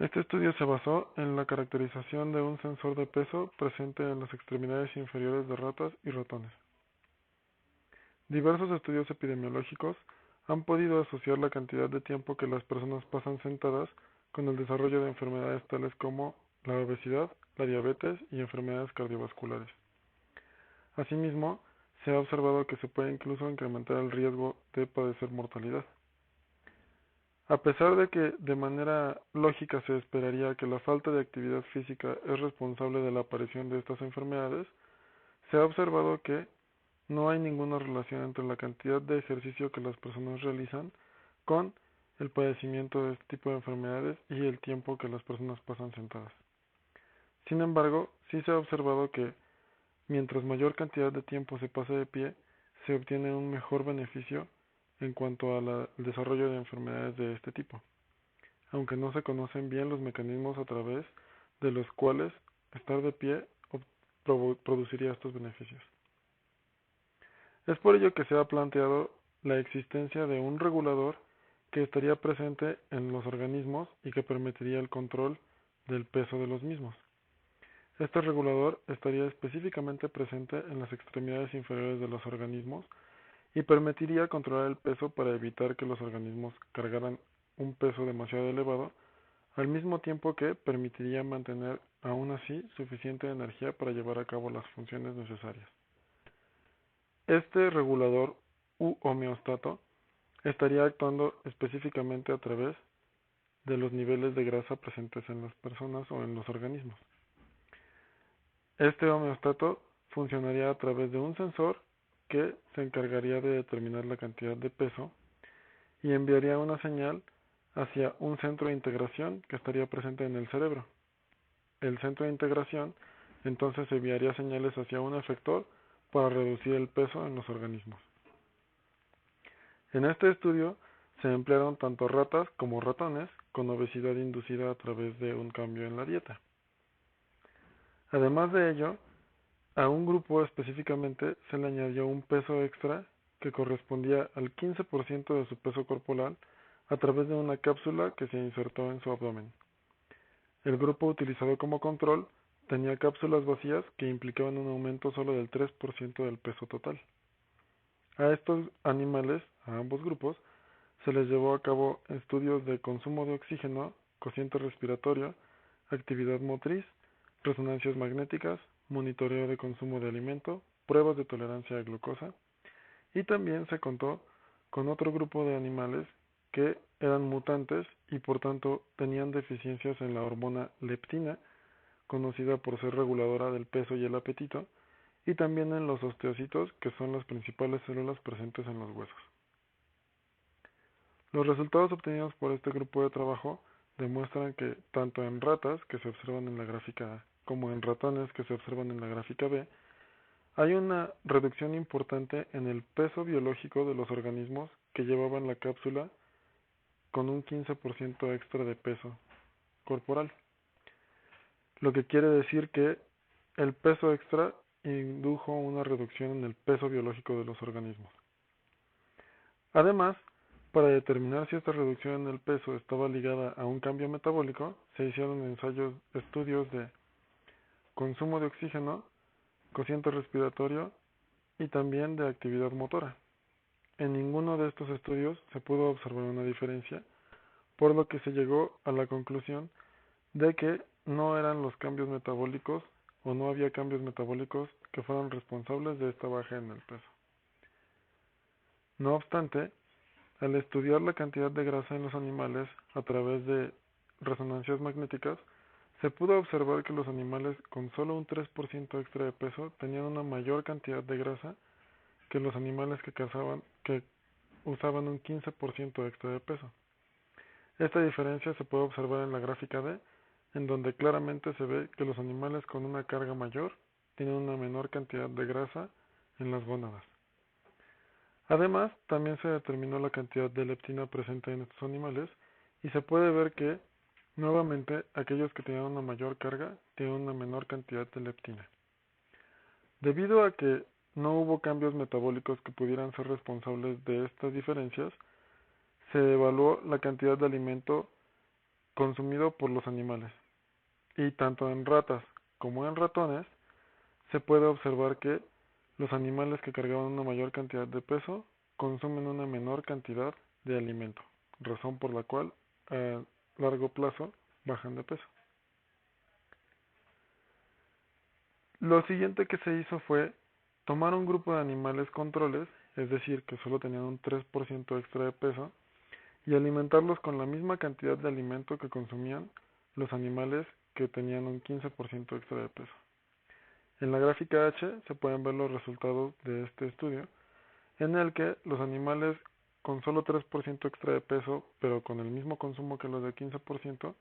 Este estudio se basó en la caracterización de un sensor de peso presente en las extremidades inferiores de ratas y ratones. Diversos estudios epidemiológicos han podido asociar la cantidad de tiempo que las personas pasan sentadas con el desarrollo de enfermedades tales como la obesidad, la diabetes y enfermedades cardiovasculares. Asimismo, se ha observado que se puede incluso incrementar el riesgo de padecer mortalidad. A pesar de que de manera lógica se esperaría que la falta de actividad física es responsable de la aparición de estas enfermedades, se ha observado que no hay ninguna relación entre la cantidad de ejercicio que las personas realizan con el padecimiento de este tipo de enfermedades y el tiempo que las personas pasan sentadas. Sin embargo, sí se ha observado que mientras mayor cantidad de tiempo se pase de pie, se obtiene un mejor beneficio en cuanto al desarrollo de enfermedades de este tipo, aunque no se conocen bien los mecanismos a través de los cuales estar de pie produciría estos beneficios. Es por ello que se ha planteado la existencia de un regulador que estaría presente en los organismos y que permitiría el control del peso de los mismos. Este regulador estaría específicamente presente en las extremidades inferiores de los organismos y permitiría controlar el peso para evitar que los organismos cargaran un peso demasiado elevado, al mismo tiempo que permitiría mantener aún así suficiente energía para llevar a cabo las funciones necesarias. Este regulador u homeostato estaría actuando específicamente a través de los niveles de grasa presentes en las personas o en los organismos. Este homeostato funcionaría a través de un sensor que se encargaría de determinar la cantidad de peso y enviaría una señal hacia un centro de integración que estaría presente en el cerebro. El centro de integración entonces enviaría señales hacia un efector para reducir el peso en los organismos. En este estudio se emplearon tanto ratas como ratones con obesidad inducida a través de un cambio en la dieta. Además de ello, a un grupo específicamente se le añadió un peso extra que correspondía al 15% de su peso corporal a través de una cápsula que se insertó en su abdomen. El grupo utilizado como control tenía cápsulas vacías que implicaban un aumento solo del 3% del peso total. A estos animales, a ambos grupos, se les llevó a cabo estudios de consumo de oxígeno, cociente respiratorio, actividad motriz, resonancias magnéticas, monitoreo de consumo de alimento, pruebas de tolerancia a glucosa, y también se contó con otro grupo de animales que eran mutantes y por tanto tenían deficiencias en la hormona leptina, conocida por ser reguladora del peso y el apetito, y también en los osteocitos, que son las principales células presentes en los huesos. Los resultados obtenidos por este grupo de trabajo demuestran que tanto en ratas, que se observan en la gráfica A, como en ratones, que se observan en la gráfica B, hay una reducción importante en el peso biológico de los organismos que llevaban la cápsula con un 15% extra de peso corporal, lo que quiere decir que el peso extra indujo una reducción en el peso biológico de los organismos. Además, para determinar si esta reducción en el peso estaba ligada a un cambio metabólico, se hicieron estudios de consumo de oxígeno, cociente respiratorio y también de actividad motora. En ninguno de estos estudios se pudo observar una diferencia, por lo que se llegó a la conclusión de que no eran los cambios metabólicos o no había cambios metabólicos que fueran responsables de esta baja en el peso. No obstante, al estudiar la cantidad de grasa en los animales a través de resonancias magnéticas, se pudo observar que los animales con solo un 3% extra de peso tenían una mayor cantidad de grasa que los animales que usaban un 15% extra de peso. Esta diferencia se puede observar en la gráfica D, en donde claramente se ve que los animales con una carga mayor tienen una menor cantidad de grasa en las gónadas. Además, también se determinó la cantidad de leptina presente en estos animales y se puede ver que, nuevamente, aquellos que tenían una mayor carga tienen una menor cantidad de leptina. Debido a que no hubo cambios metabólicos que pudieran ser responsables de estas diferencias, se evaluó la cantidad de alimento consumido por los animales. Y tanto en ratas como en ratones se puede observar que los animales que cargaban una mayor cantidad de peso consumen una menor cantidad de alimento, razón por la cual a largo plazo bajan de peso. Lo siguiente que se hizo fue tomar un grupo de animales controles, es decir, que solo tenían un 3% extra de peso, y alimentarlos con la misma cantidad de alimento que consumían los animales que tenían un 15% extra de peso. En la gráfica H se pueden ver los resultados de este estudio, en el que los animales con solo 3% extra de peso, pero con el mismo consumo que los de 15%,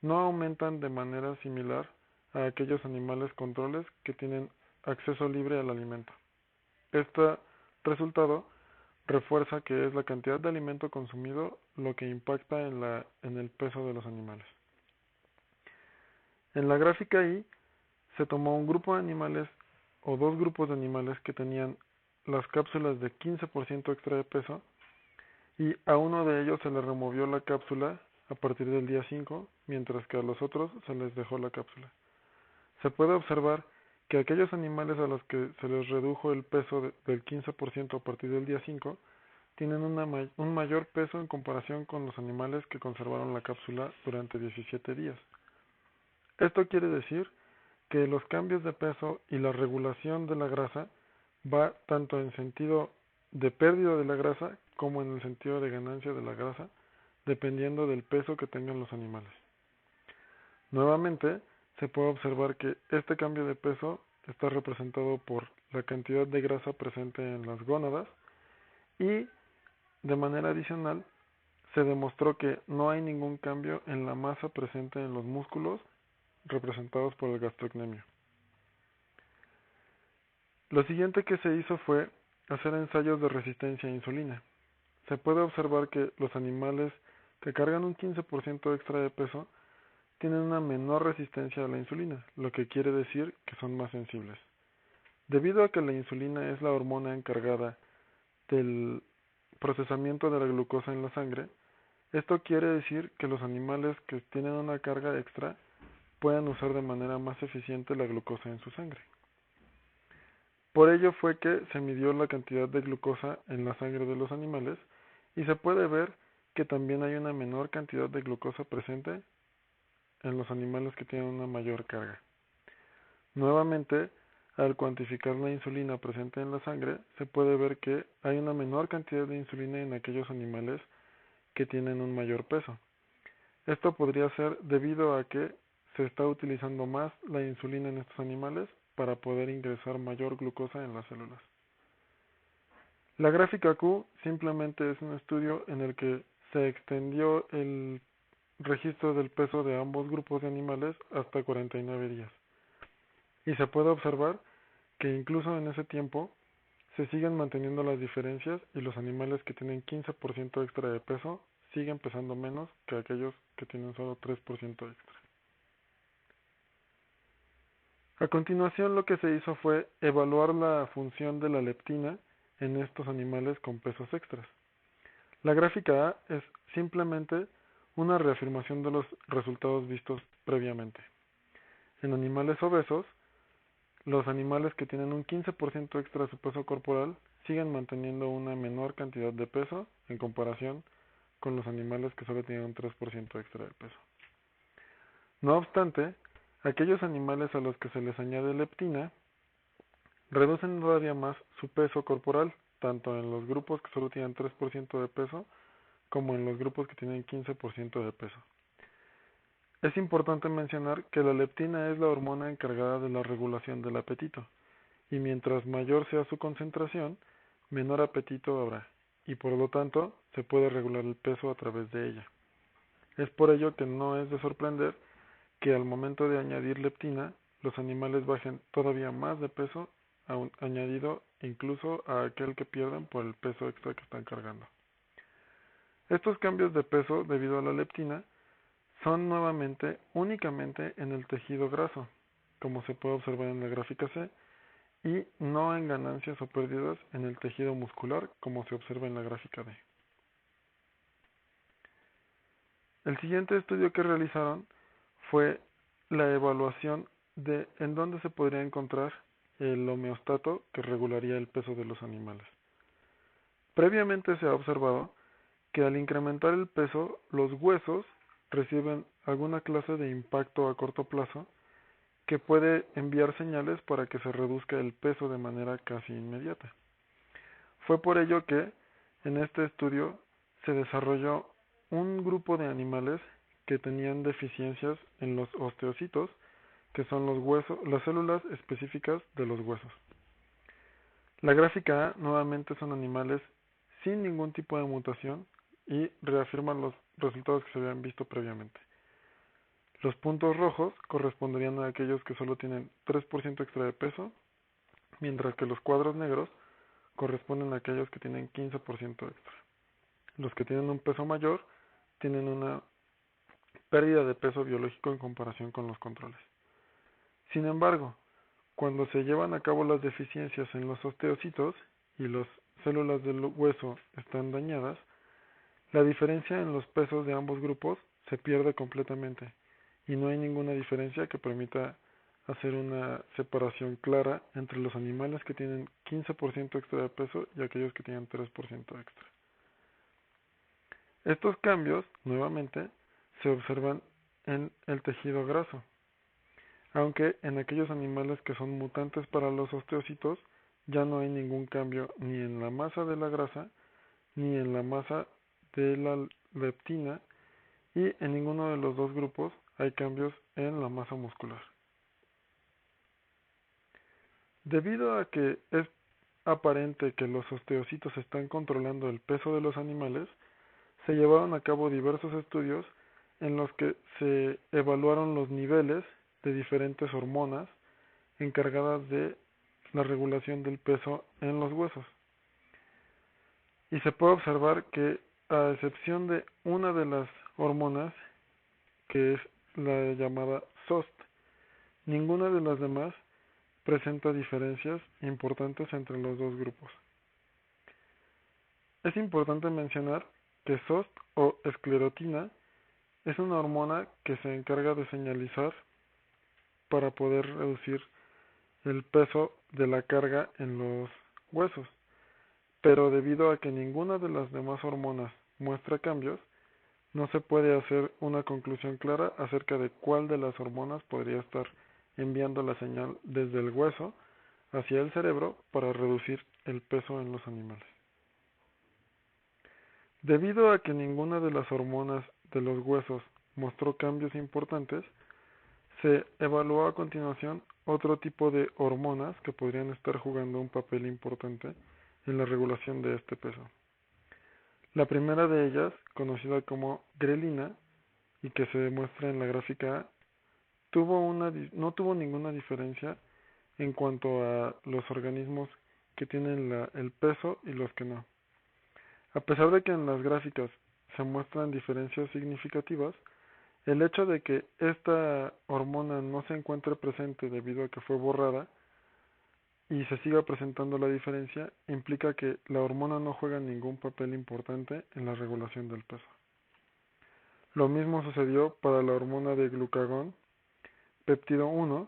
no aumentan de manera similar a aquellos animales controles que tienen acceso libre al alimento. Este resultado refuerza que es la cantidad de alimento consumido lo que impacta en el peso de los animales. En la gráfica I se tomó un grupo de animales o dos grupos de animales que tenían las cápsulas de 15% extra de peso y a uno de ellos se le removió la cápsula a partir del día 5, mientras que a los otros se les dejó la cápsula. Se puede observar que aquellos animales a los que se les redujo el peso del 15% a partir del día 5 tienen un mayor peso en comparación con los animales que conservaron la cápsula durante 17 días. Esto quiere decir que los cambios de peso y la regulación de la grasa va tanto en sentido de pérdida de la grasa como en el sentido de ganancia de la grasa, dependiendo del peso que tengan los animales. Nuevamente, se puede observar que este cambio de peso está representado por la cantidad de grasa presente en las gónadas y, de manera adicional, se demostró que no hay ningún cambio en la masa presente en los músculos representados por el gastrocnemio. Lo siguiente que se hizo fue hacer ensayos de resistencia a insulina. Se puede observar que los animales que cargan un 15% extra de peso tienen una menor resistencia a la insulina, lo que quiere decir que son más sensibles. Debido a que la insulina es la hormona encargada del procesamiento de la glucosa en la sangre, esto quiere decir que los animales que tienen una carga extra pueden usar de manera más eficiente la glucosa en su sangre. Por ello fue que se midió la cantidad de glucosa en la sangre de los animales y se puede ver que también hay una menor cantidad de glucosa presente en los animales que tienen una mayor carga. Nuevamente, al cuantificar la insulina presente en la sangre, se puede ver que hay una menor cantidad de insulina en aquellos animales que tienen un mayor peso. Esto podría ser debido a que se está utilizando más la insulina en estos animales para poder ingresar mayor glucosa en las células. La gráfica Q simplemente es un estudio en el que se extendió el registro del peso de ambos grupos de animales hasta 49 días. Y se puede observar que incluso en ese tiempo se siguen manteniendo las diferencias y los animales que tienen 15% extra de peso siguen pesando menos que aquellos que tienen solo 3% extra. A continuación, lo que se hizo fue evaluar la función de la leptina en estos animales con pesos extras. La gráfica A es simplemente una reafirmación de los resultados vistos previamente. En animales obesos, los animales que tienen un 15% extra de su peso corporal siguen manteniendo una menor cantidad de peso en comparación con los animales que solo tienen un 3% extra de peso. No obstante, aquellos animales a los que se les añade leptina reducen todavía más su peso corporal, tanto en los grupos que solo tienen 3% de peso como en los grupos que tienen 15% de peso. Es importante mencionar que la leptina es la hormona encargada de la regulación del apetito, y mientras mayor sea su concentración, menor apetito habrá, y por lo tanto se puede regular el peso a través de ella. Es por ello que no es de sorprender que al momento de añadir leptina, los animales bajen todavía más de peso, añadido incluso a aquel que pierden por el peso extra que están cargando. Estos cambios de peso debido a la leptina son nuevamente únicamente en el tejido graso, como se puede observar en la gráfica C, y no en ganancias o pérdidas en el tejido muscular, como se observa en la gráfica D. El siguiente estudio que realizaron fue la evaluación de en dónde se podría encontrar el homeostato que regularía el peso de los animales. Previamente se ha observado que al incrementar el peso, los huesos reciben alguna clase de impacto a corto plazo que puede enviar señales para que se reduzca el peso de manera casi inmediata. Fue por ello que en este estudio se desarrolló un grupo de animales que tenían deficiencias en los osteocitos, que son los huesos, las células específicas de los huesos. La gráfica A nuevamente son animales sin ningún tipo de mutación y reafirman los resultados que se habían visto previamente. Los puntos rojos corresponderían a aquellos que solo tienen 3% extra de peso, mientras que los cuadros negros corresponden a aquellos que tienen 15% extra. Los que tienen un peso mayor tienen una pérdida de peso biológico en comparación con los controles. Sin embargo, cuando se llevan a cabo las deficiencias en los osteocitos y las células del hueso están dañadas, la diferencia en los pesos de ambos grupos se pierde completamente y no hay ninguna diferencia que permita hacer una separación clara entre los animales que tienen 15% extra de peso y aquellos que tienen 3% extra. Estos cambios, nuevamente, se observan en el tejido graso, aunque en aquellos animales que son mutantes para los osteocitos ya no hay ningún cambio ni en la masa de la grasa ni en la masa de la leptina y en ninguno de los dos grupos hay cambios en la masa muscular. Debido a que es aparente que los osteocitos están controlando el peso de los animales, se llevaron a cabo diversos estudios en los que se evaluaron los niveles de diferentes hormonas encargadas de la regulación del peso en los huesos. Y se puede observar que, a excepción de una de las hormonas, que es la llamada SOST, ninguna de las demás presenta diferencias importantes entre los dos grupos. Es importante mencionar que SOST o esclerotina es una hormona que se encarga de señalizar para poder reducir el peso de la carga en los huesos, pero debido a que ninguna de las demás hormonas muestra cambios, no se puede hacer una conclusión clara acerca de cuál de las hormonas podría estar enviando la señal desde el hueso hacia el cerebro para reducir el peso en los animales. Debido a que ninguna de las hormonas de los huesos mostró cambios importantes, se evaluó a continuación otro tipo de hormonas que podrían estar jugando un papel importante en la regulación de este peso. La primera de ellas, conocida como grelina y que se demuestra en la gráfica A, no tuvo ninguna diferencia en cuanto a los organismos que tienen el peso y los que no. A pesar de que en las gráficas se muestran diferencias significativas, el hecho de que esta hormona no se encuentre presente debido a que fue borrada y se siga presentando la diferencia implica que la hormona no juega ningún papel importante en la regulación del peso. Lo mismo sucedió para la hormona de glucagón, péptido 1,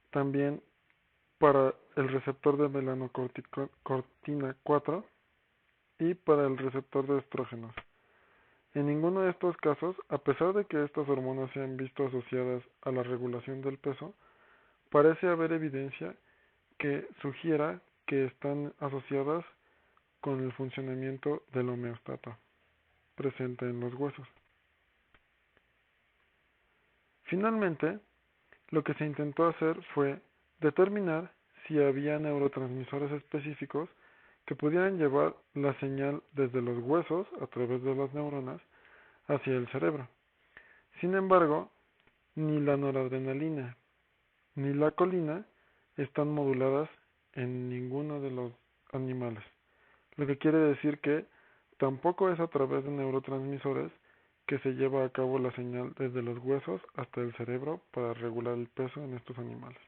también para el receptor de melanocortina 4 y para el receptor de estrógenos. En ninguno de estos casos, a pesar de que estas hormonas se han visto asociadas a la regulación del peso, parece haber evidencia que sugiera que están asociadas con el funcionamiento del homeostato presente en los huesos. Finalmente, lo que se intentó hacer fue determinar si había neurotransmisores específicos que pudieran llevar la señal desde los huesos a través de las neuronas hacia el cerebro. Sin embargo, ni la noradrenalina ni la colina están moduladas en ninguno de los animales, lo que quiere decir que tampoco es a través de neurotransmisores que se lleva a cabo la señal desde los huesos hasta el cerebro para regular el peso en estos animales.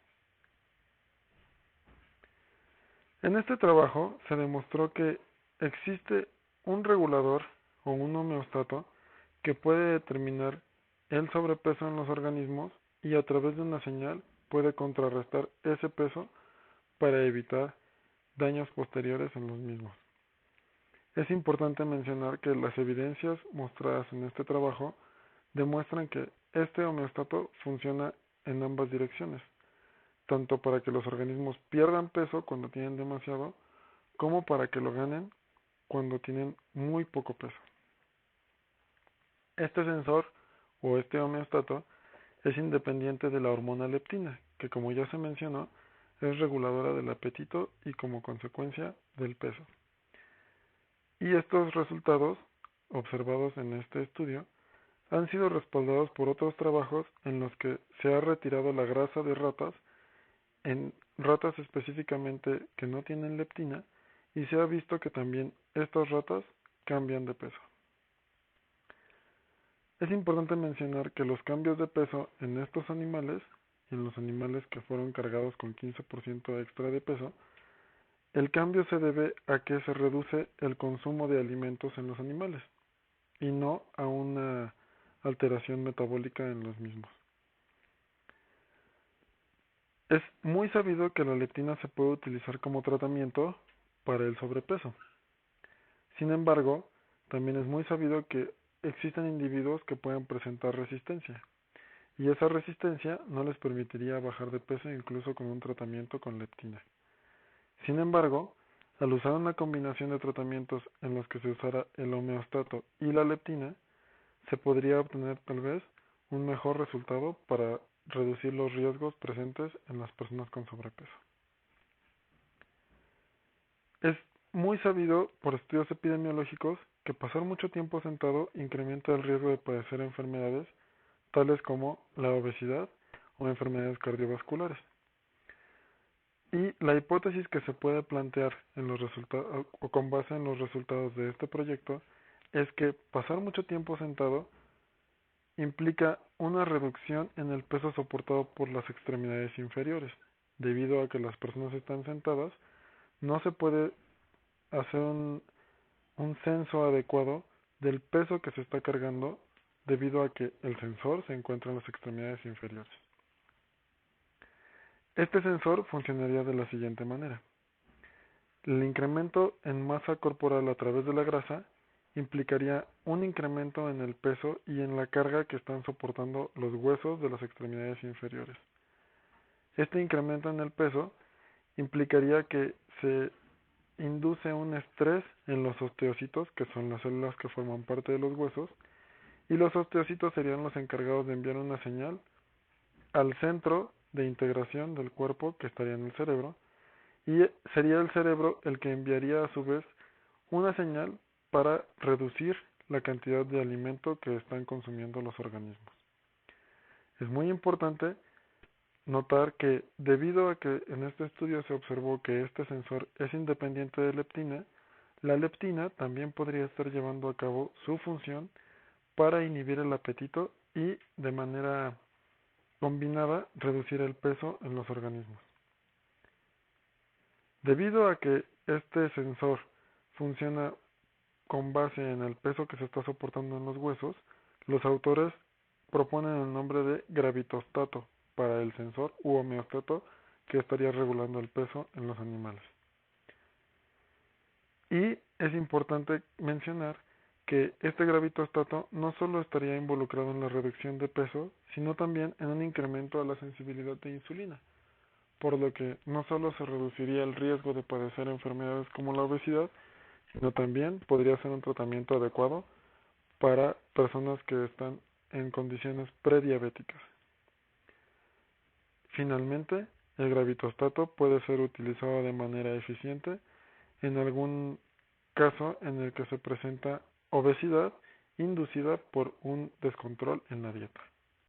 En este trabajo se demostró que existe un regulador o un homeostato que puede determinar el sobrepeso en los organismos y a través de una señal puede contrarrestar ese peso para evitar daños posteriores en los mismos. Es importante mencionar que las evidencias mostradas en este trabajo demuestran que este homeostato funciona en ambas direcciones, tanto para que los organismos pierdan peso cuando tienen demasiado, como para que lo ganen cuando tienen muy poco peso. Este sensor o este homeostato es independiente de la hormona leptina, que como ya se mencionó, es reguladora del apetito y como consecuencia del peso. Y estos resultados, observados en este estudio, han sido respaldados por otros trabajos en los que se ha retirado la grasa de ratas, en ratas específicamente que no tienen leptina, y se ha visto que también estas ratas cambian de peso. Es importante mencionar que los cambios de peso en estos animales, en los animales que fueron cargados con 15% extra de peso, el cambio se debe a que se reduce el consumo de alimentos en los animales y no a una alteración metabólica en los mismos. Es muy sabido que la leptina se puede utilizar como tratamiento para el sobrepeso. Sin embargo, también es muy sabido que existen individuos que pueden presentar resistencia, y esa resistencia no les permitiría bajar de peso incluso con un tratamiento con leptina. Sin embargo, al usar una combinación de tratamientos en los que se usara el homeostato y la leptina, se podría obtener tal vez un mejor resultado para reducir los riesgos presentes en las personas con sobrepeso. Es muy sabido por estudios epidemiológicos que pasar mucho tiempo sentado incrementa el riesgo de padecer enfermedades tales como la obesidad o enfermedades cardiovasculares. Y la hipótesis que se puede plantear en los resultados o con base en los resultados de este proyecto es que pasar mucho tiempo sentado implica una reducción en el peso soportado por las extremidades inferiores. Debido a que las personas están sentadas, no se puede hacer un censo adecuado del peso que se está cargando debido a que el sensor se encuentra en las extremidades inferiores. Este sensor funcionaría de la siguiente manera. El incremento en masa corporal a través de la grasa implicaría un incremento en el peso y en la carga que están soportando los huesos de las extremidades inferiores. Este incremento en el peso implicaría que se induce un estrés en los osteocitos, que son las células que forman parte de los huesos, y los osteocitos serían los encargados de enviar una señal al centro de integración del cuerpo, que estaría en el cerebro, y sería el cerebro el que enviaría a su vez una señal para reducir la cantidad de alimento que están consumiendo los organismos. Es muy importante notar que debido a que en este estudio se observó que este sensor es independiente de leptina, la leptina también podría estar llevando a cabo su función para inhibir el apetito y de manera combinada reducir el peso en los organismos. Debido a que este sensor funciona con base en el peso que se está soportando en los huesos, los autores proponen el nombre de gravitostato para el sensor u homeostato que estaría regulando el peso en los animales. Y es importante mencionar que este gravitostato no solo estaría involucrado en la reducción de peso, sino también en un incremento a la sensibilidad de insulina, por lo que no solo se reduciría el riesgo de padecer enfermedades como la obesidad, sino también podría ser un tratamiento adecuado para personas que están en condiciones prediabéticas. Finalmente, el gravitostato puede ser utilizado de manera eficiente en algún caso en el que se presenta obesidad inducida por un descontrol en la dieta.